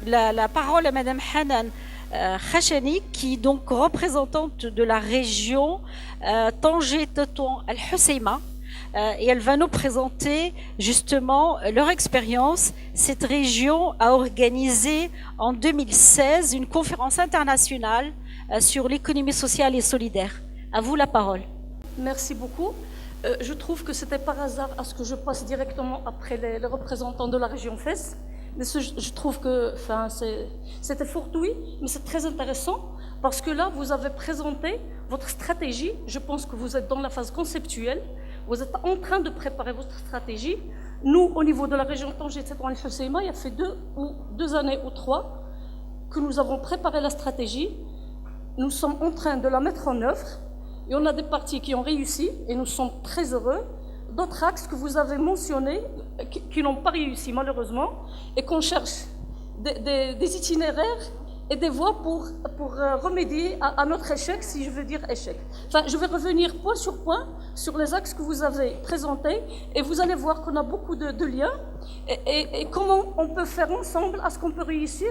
La parole à Madame Hanan Khachani, qui est donc représentante de la région Tanger-Tétouan Al-Hoceima, et elle va nous présenter justement leur expérience. Cette région a organisé en 2016 une conférence internationale sur l'économie sociale et solidaire. À vous la parole. Merci beaucoup. Je trouve que c'était par hasard à ce que je passe directement après les représentants de la région Fès. Mais je trouve que c'était fortuit, mais c'est très intéressant parce que là, vous avez présenté votre stratégie. Je pense que vous êtes dans la phase conceptuelle. Vous êtes en train de préparer votre stratégie. Nous, au niveau de la région Tanger-Tétouan Al-Hoceima, il y a fait 2 années ou 3 que nous avons préparé la stratégie. Nous sommes en train de la mettre en œuvre et on a des parties qui ont réussi et nous sommes très heureux. D'autres axes que vous avez mentionnés qui n'ont pas réussi malheureusement et qu'on cherche des itinéraires et des voies pour remédier à notre échec, si je veux dire échec. Enfin, je vais revenir point sur point sur les axes que vous avez présentés et vous allez voir qu'on a beaucoup de liens et comment on peut faire ensemble à ce qu'on peut réussir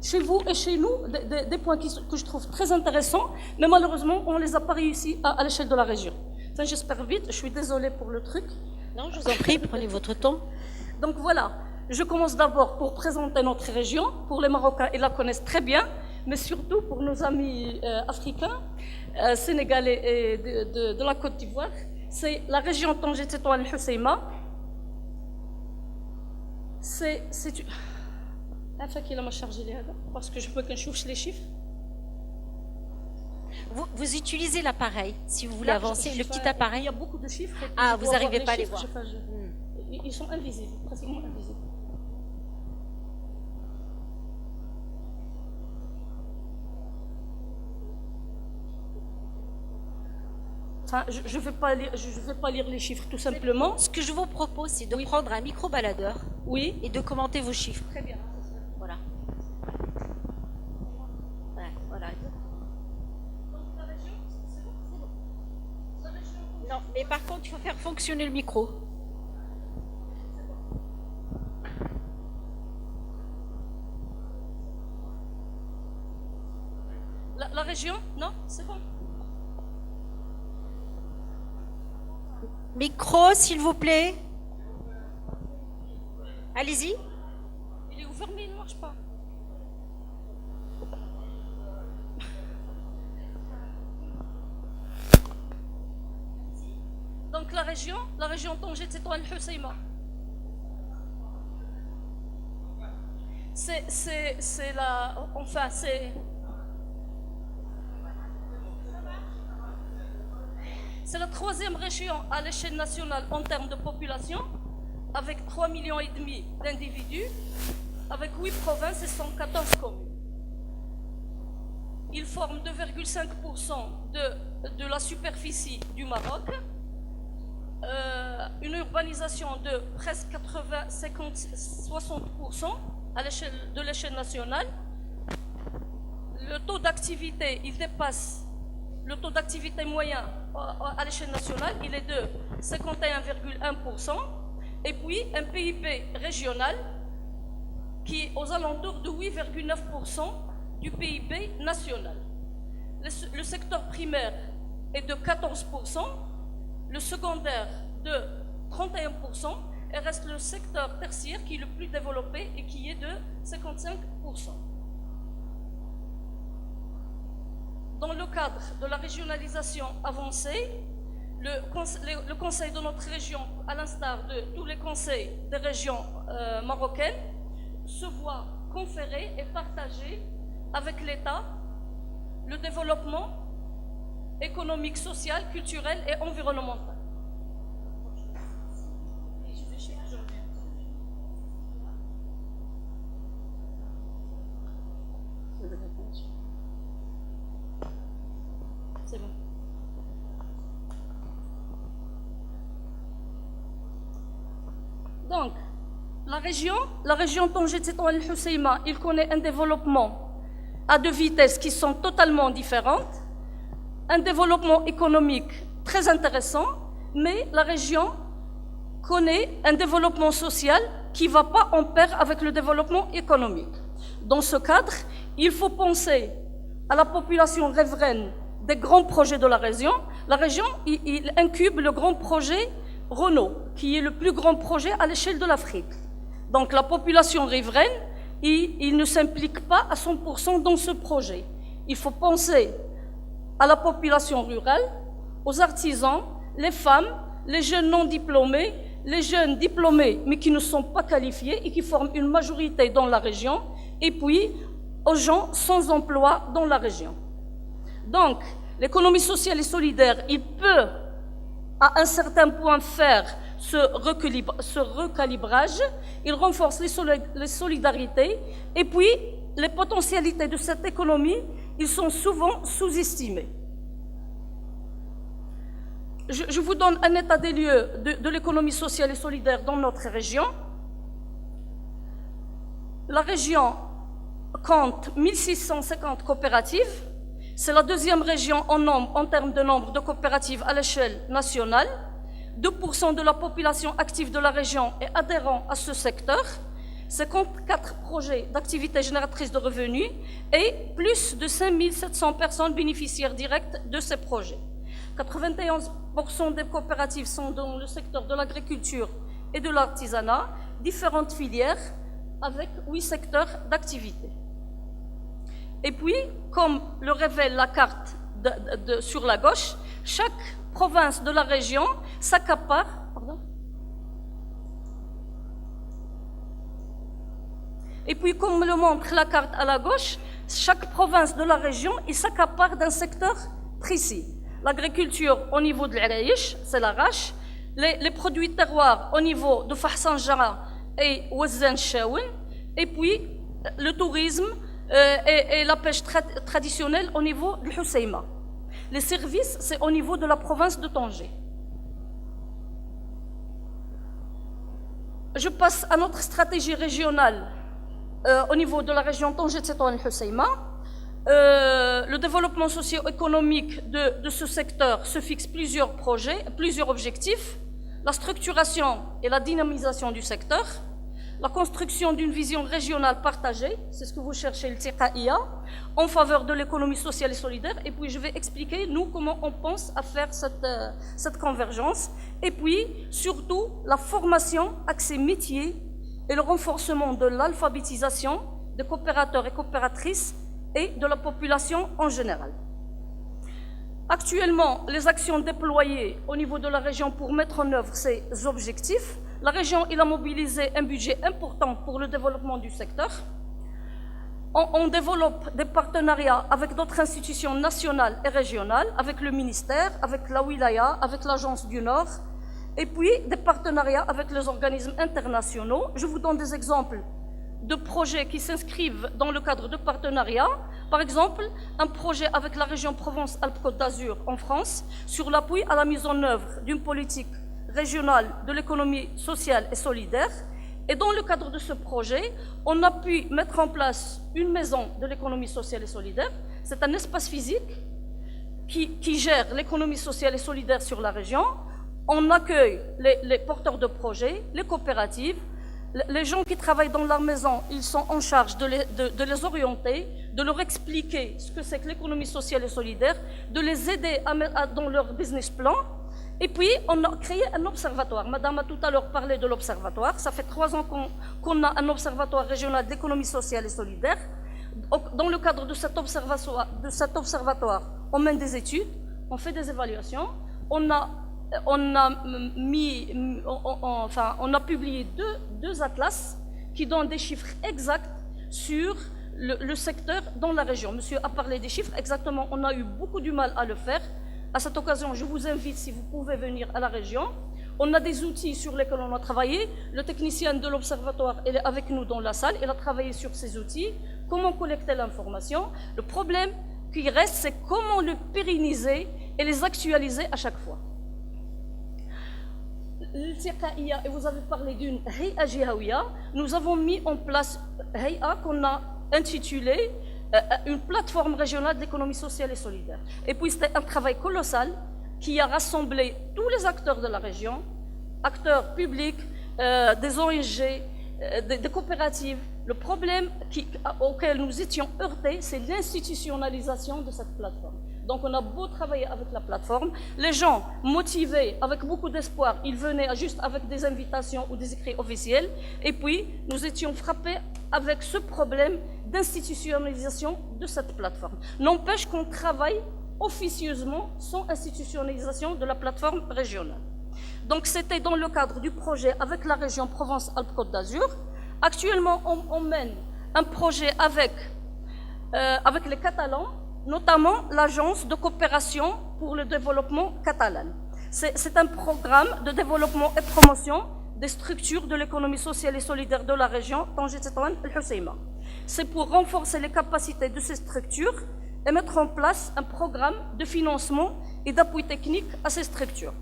chez vous et chez nous, des points que je trouve très intéressants, mais malheureusement, on ne les a pas réussi à l'échelle de la région. Enfin, j'espère vite, je suis désolée pour le truc. Non, je vous en prie, prenez votre temps. Donc voilà, je commence d'abord pour présenter notre région. Pour les Marocains, ils la connaissent très bien, mais surtout pour nos amis africains, sénégalais et de la Côte d'Ivoire. C'est la région Tanger-Tétouan Al-Hoceima. C'est qu'il a chargé les parce que je peux que je cherche les chiffres. Vous utilisez l'appareil, si vous voulez avancer, le petit appareil. Il y a beaucoup de chiffres. Ah, vous n'arrivez pas à les voir. Ils sont invisibles, pratiquement invisibles. Enfin, je ne vais pas lire les chiffres, tout simplement. Ce que je vous propose, c'est de prendre un micro-baladeur et de commenter vos chiffres. Très bien. Voilà. Voilà. Non, mais par contre, il faut faire fonctionner le micro. La région? Non, c'est bon. Micro, s'il vous plaît. Allez-y. Il est ouvert, mais il ne marche pas. Donc la région Tanger-Tétouan Al-Hoceima. C'est la... Enfin, c'est la 3e région à l'échelle nationale en termes de population, avec 3,5 millions d'individus, avec 8 provinces et 114 communes. Ils forment 2,5% de la superficie du Maroc, une urbanisation de presque 60% de l'échelle nationale. Le taux d'activité, il dépasse le taux d'activité moyen à l'échelle nationale, il est de 51,1%. Et puis un PIB régional qui est aux alentours de 8,9% du PIB national. Le secteur primaire est de 14%, le secondaire de 31%, et reste le secteur tertiaire qui est le plus développé et qui est de 55%. Dans le cadre de la régionalisation avancée, le conseil de notre région, à l'instar de tous les conseils des régions marocaines, se voit conférer et partager avec l'État le développement économique, social, culturel et environnemental. C'est bon. Donc, la région Tanger-Tétouan Al-Hoceima, il connaît un développement à 2 vitesses qui sont totalement différentes, un développement économique très intéressant, mais la région connaît un développement social qui ne va pas en pair avec le développement économique. Dans ce cadre, il faut penser à la population riveraine des grands projets de la région. La région, il incube le grand projet Renault, qui est le plus grand projet à l'échelle de l'Afrique. Donc la population riveraine, il ne s'implique pas à 100% dans ce projet. Il faut penser à la population rurale, aux artisans, les femmes, les jeunes non diplômés, les jeunes diplômés mais qui ne sont pas qualifiés et qui forment une majorité dans la région, et puis aux gens sans emploi dans la région. Donc, l'économie sociale et solidaire, il peut à un certain point faire ce recalibrage, il renforce les solidarités, et puis les potentialités de cette économie, ils sont souvent sous-estimés. Je vous donne un état des lieux de l'économie sociale et solidaire dans notre région. La région compte 1650 coopératives. C'est la deuxième région en termes de nombre de coopératives à l'échelle nationale. 2% de la population active de la région est adhérent à ce secteur. 54 projets d'activités génératrices de revenus et plus de 5700 personnes bénéficiaires directes de ces projets. 91% des coopératives sont dans le secteur de l'agriculture et de l'artisanat, différentes filières avec 8 secteurs d'activité. Et puis, comme le révèle la carte sur la gauche, chaque province de la région s'accapare. Et puis, comme le montre la carte à la gauche, chaque province de la région s'accapare d'un secteur précis. L'agriculture au niveau de l'Araïch, c'est l'arrache. Les produits terroirs au niveau de Fahsanjara et Ouazen Chaouen. Et puis, le tourisme et la pêche traditionnelle au niveau de Husseima. Les services, c'est au niveau de la province de Tanger. Je passe à notre stratégie régionale au niveau de la région Tanger-Tétouan-Husseima. Le développement socio-économique de ce secteur se fixe plusieurs projets, plusieurs objectifs. La structuration et la dynamisation du secteur. La construction d'une vision régionale partagée, c'est ce que vous cherchez, le TIQAIA, en faveur de l'économie sociale et solidaire. Et puis, je vais expliquer, nous, comment on pense à faire cette convergence. Et puis, surtout, la formation accès métiers et le renforcement de l'alphabétisation des coopérateurs et coopératrices et de la population en général. Actuellement, les actions déployées au niveau de la région pour mettre en œuvre ces objectifs, la région a mobilisé un budget important pour le développement du secteur. On développe des partenariats avec d'autres institutions nationales et régionales, avec le ministère, avec la Wilaya, avec l'Agence du Nord, et puis des partenariats avec les organismes internationaux. Je vous donne des exemples de projets qui s'inscrivent dans le cadre de partenariats. Par exemple, un projet avec la région Provence-Alpes-Côte d'Azur en France sur l'appui à la mise en œuvre d'une politique régionale de l'économie sociale et solidaire. Et dans le cadre de ce projet, on a pu mettre en place une maison de l'économie sociale et solidaire. C'est un espace physique qui gère l'économie sociale et solidaire sur la région. On accueille les porteurs de projets, les coopératives. Les gens qui travaillent dans la maison, ils sont en charge de les orienter, de leur expliquer ce que c'est que l'économie sociale et solidaire, de les aider dans leur business plan. Et puis, on a créé un observatoire. Madame a tout à l'heure parlé de l'observatoire. Ça fait 3 ans qu'on a un observatoire régional d'économie sociale et solidaire. Dans le cadre de cet observatoire, on mène des études, on fait des évaluations, on a publié deux atlas qui donnent des chiffres exacts sur le secteur dans la région. Monsieur a parlé des chiffres, exactement, on a eu beaucoup du mal à le faire. À cette occasion, je vous invite, si vous pouvez venir à la région. On a des outils sur lesquels on a travaillé. Le technicien de l'observatoire est avec nous dans la salle. Il a travaillé sur ces outils, comment collecter l'information. Le problème qui reste, c'est comment le pérenniser et les actualiser à chaque fois. Et vous avez parlé d'une Hay'a Jihawiya. Nous avons mis en place Hay'a qu'on a intitulée une plateforme régionale d'économie sociale et solidaire. Et puis c'était un travail colossal qui a rassemblé tous les acteurs de la région, acteurs publics, des ONG, des coopératives. Le problème auquel nous étions heurtés, c'est l'institutionnalisation de cette plateforme. Donc on a beau travailler avec la plateforme, les gens motivés, avec beaucoup d'espoir, ils venaient juste avec des invitations ou des écrits officiels, et puis nous étions frappés avec ce problème d'institutionnalisation de cette plateforme. N'empêche qu'on travaille officieusement sans institutionnalisation de la plateforme régionale. Donc c'était dans le cadre du projet avec la région Provence-Alpes-Côte d'Azur. Actuellement, on mène un projet avec les Catalans, notamment l'Agence de coopération pour le développement catalan. C'est un programme de développement et promotion des structures de l'économie sociale et solidaire de la région Tanger-Tétouan El Hoceima. C'est pour renforcer les capacités de ces structures et mettre en place un programme de financement et d'appui technique à ces structures.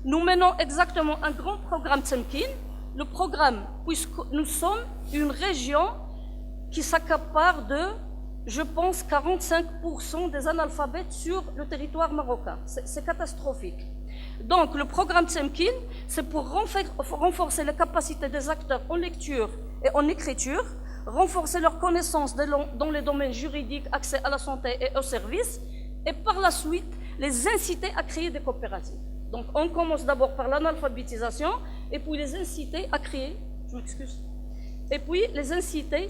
Nous menons exactement un grand programme Temkin. Le programme, puisque nous sommes une région qui s'accapare de, je pense, 45% des analphabètes sur le territoire marocain. C'est catastrophique. Donc, le programme Temkin, c'est pour renforcer les capacités des acteurs en lecture et en écriture, renforcer leurs connaissances dans les domaines juridiques, accès à la santé et aux services, et par la suite, les inciter à créer des coopératives. Donc, on commence d'abord par l'analphabétisation, et puis les inciter à créer, je m'excuse, et puis les inciter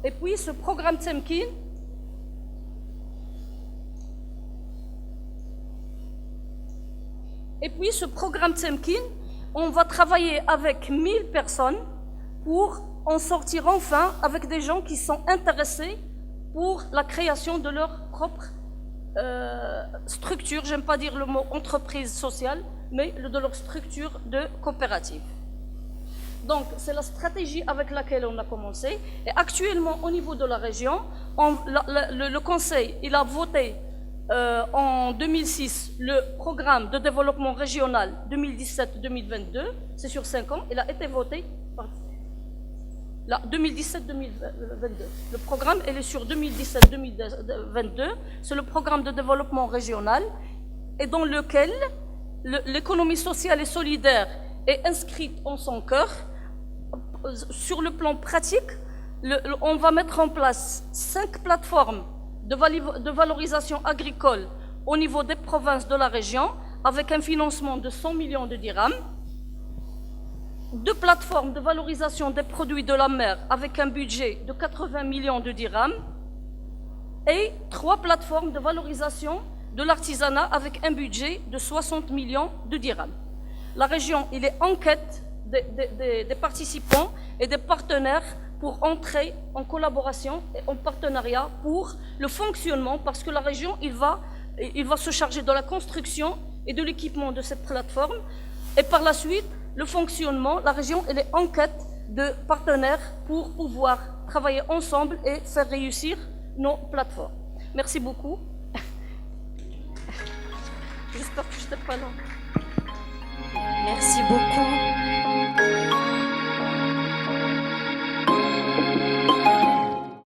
et puis ce programme Temkin on va travailler avec 1000 personnes pour en sortir enfin avec des gens qui sont intéressés pour la création de leur propre structure, j'aime pas dire le mot entreprise sociale, mais de leur structure de coopérative. Donc, c'est la stratégie avec laquelle on a commencé. Et actuellement, au niveau de la région, le Conseil, il a voté en 2006 le programme de développement régional 2017-2022, c'est sur 5 ans, il a été voté par 2017-2022. Le programme, il est sur 2017-2022, c'est le programme de développement régional et dans lequel l'économie sociale et solidaire est inscrite en son cœur. Sur le plan pratique, on va mettre en place 5 plateformes de valorisation agricole au niveau des provinces de la région avec un financement de 100 millions de dirhams, 2 plateformes de valorisation des produits de la mer avec un budget de 80 millions de dirhams et 3 plateformes de valorisation de l'artisanat avec un budget de 60 millions de dirhams. La région, il est en quête des participants et des partenaires pour entrer en collaboration et en partenariat pour le fonctionnement, parce que la région, il va se charger de la construction et de l'équipement de cette plateforme. Et par la suite, le fonctionnement, la région, elle est en quête de partenaires pour pouvoir travailler ensemble et faire réussir nos plateformes. Merci beaucoup. J'espère que je n'étais pas long. Merci beaucoup.